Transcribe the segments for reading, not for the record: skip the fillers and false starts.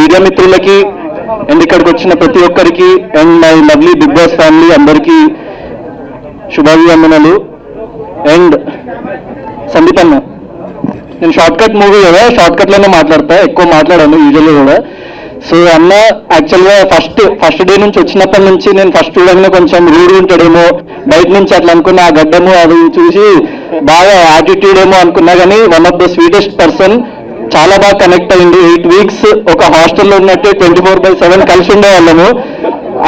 Media మిత్రులకి and ఇక్కడికి వచ్చిన ప్రతి ఒక్కరికి and my lovely Bigg Boss family అందరికీ శుభాభివందనలు. అండ్ సందీప్ అన్న, నేను షార్ట్ కట్ మూవీ కదా, షార్ట్ కట్లోనే మాట్లాడతా, ఎక్కువ మాట్లాడాను యూజువల్లీ కూడా. సో అన్న యాక్చువల్గా ఫస్ట్ డే నుంచి వచ్చినప్పటి నుంచి నేను ఫస్ట్ చూడగానే కొంచెం రూడ్ ఉంటాడేమో, బయట నుంచి అట్లా అనుకున్నా, ఆ గడ్డము అది చూసి బాగా యాటిట్యూడ్ ఏమో అనుకున్నా, కానీ one of the sweetest person. చాలా బాగా కనెక్ట్ అయ్యింది. 8 weeks ఒక హాస్టల్లో ఉన్నట్టే 24/7 కలిసి ఉండేవాళ్ళము.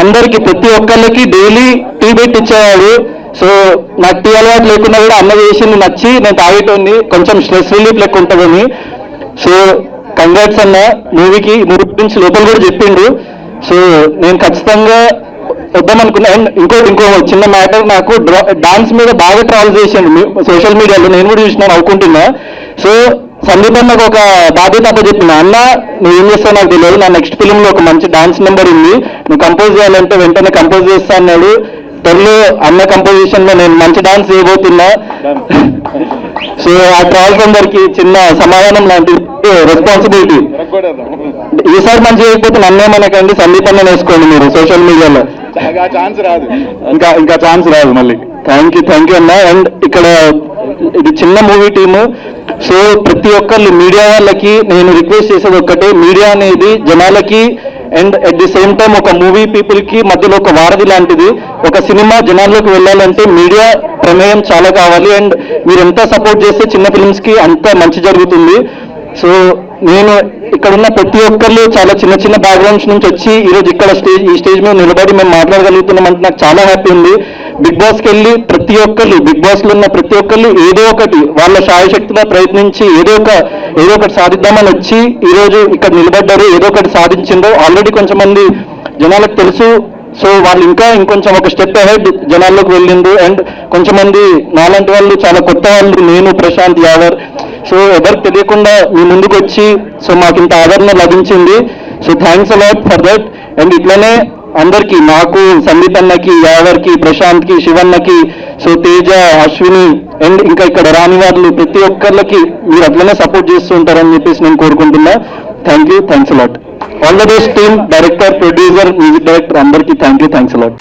అందరికి ప్రతి ఒక్కళ్ళకి డైలీ టీ పెట్టి ఇచ్చేవాడు. సో నాకు టీ అలవాటు లేకుండా కూడా అన్న చేసింది నచ్చి నేను తాగేటోని, కొంచెం స్ట్రెస్ రిలీఫ్ లెక్క ఉంటుందని. సో కంగ్రాట్స్ అన్న, మూవీ గురించి లోపల కూడా చెప్పిండు. సో నేను ఖచ్చితంగా వద్దామనుకున్నా. అండ్ ఇంకో చిన్న మ్యాటర్, నాకు డాన్స్ మీద బాగా ట్రావెల్ చేసిండు సోషల్ మీడియాలో, నేను కూడా చూసినా నవ్వుకుంటున్నా. సో సందీప్ అన్నకు ఒక బాధ్యత చెప్పిన, అన్న నువ్వు ఏం చేస్తావు నాకు తెలియదు, నా నెక్స్ట్ ఫిలింలో ఒక మంచి డాన్స్ నెంబర్ ఉంది, నువ్వు కంపోజ్ చేయాలంటే వెంటనే కంపోజ్ చేస్తా అన్నాడు. త్వరలో అన్న కంపోజిషన్లో నేను మంచి డాన్స్ చేయబోతున్నా. సో ఆ ట్రావెల్స్ అందరికి చిన్న సమాధానం లాంటి రెస్పాన్సిబిలిటీ. ఈసారి మంచి చేయకపోతే నన్నేమనకండి, సందీప్ అన్న వేసుకోండి మీరు సోషల్ మీడియాలో, ఇంకా ఛాన్స్ రాదు మళ్ళీ. థ్యాంక్ యూ అన్న. అండ్ ఇక్కడ ఇది చిన్న మూవీ టీము. సో ప్రతి ఒక్కళ్ళు మీడియా వాళ్ళకి నేను రిక్వెస్ట్ చేసేది ఒక్కటే, మీడియా అనేది జనాలకి and at the same time ఒక మూవీ పీపుల్కి మధ్యలో ఒక వారధి లాంటిది. ఒక సినిమా జనాల్లోకి వెళ్ళాలంటే మీడియా ప్రమేయం చాలా కావాలి. అండ్ మీరు ఎంత సపోర్ట్ చేస్తే చిన్న ఫిల్మ్స్కి అంత మంచి జరుగుతుంది. సో నేను ఇక్కడ ఉన్న ప్రతి ఒక్కళ్ళు చాలా చిన్న బ్యాక్గ్రౌండ్స్ నుంచి వచ్చి ఈరోజు ఇక్కడ ఈ స్టేజ్ మీద నిలబడి మేము మాట్లాడగలుగుతున్నామంటే నాకు చాలా హ్యాపీ ఉంది. బిగ్ బాస్కి వెళ్ళి ప్రతి ఒక్కళ్ళు, బిగ్ బాస్లో ఉన్న ప్రతి ఒక్కళ్ళు ఏదో ఒకటి వాళ్ళ శాయశక్తిగా ప్రయత్నించి ఏదో ఒకటి సాధిద్దామని వచ్చి ఈరోజు ఇక్కడ నిలబడ్డారు, ఏదో ఒకటి సాధించిందో ఆల్రెడీ కొంచెం మంది జనాలకు తెలుసు. సో వాళ్ళు ఇంకొంచెం ఒక స్టెప్ అహెడ్ జనాల్లోకి వెళ్ళిండు. అండ్ కొంచెం మంది నాలాంటి వాళ్ళు, చాలా కొత్త వాళ్ళు, నేను ప్రశాంత్ యావర్, సో ఎవరికి తెలియకుండా మీ ముందుకు వచ్చి సో మాకు ఇంత ఆదరణ లభించింది. So thanks a lot for that. And ఇట్లనే అందరికీ, నాకు, సందీప్ అన్నకి, యావర్కి, ప్రశాంత్కి, శివన్నకి, సో తేజ, అశ్విని అండ్ ఇంకా ఇక్కడ రాని వాళ్ళు ప్రతి ఒక్కరికి మీరు అట్లనే సపోర్ట్ చేస్తూ ఉంటారని చెప్పేసి నేను కోరుకుంటున్నా. Thanks a lot. All the best team, director, producer, music director అందరికీ థ్యాంక్స్ అలాట్.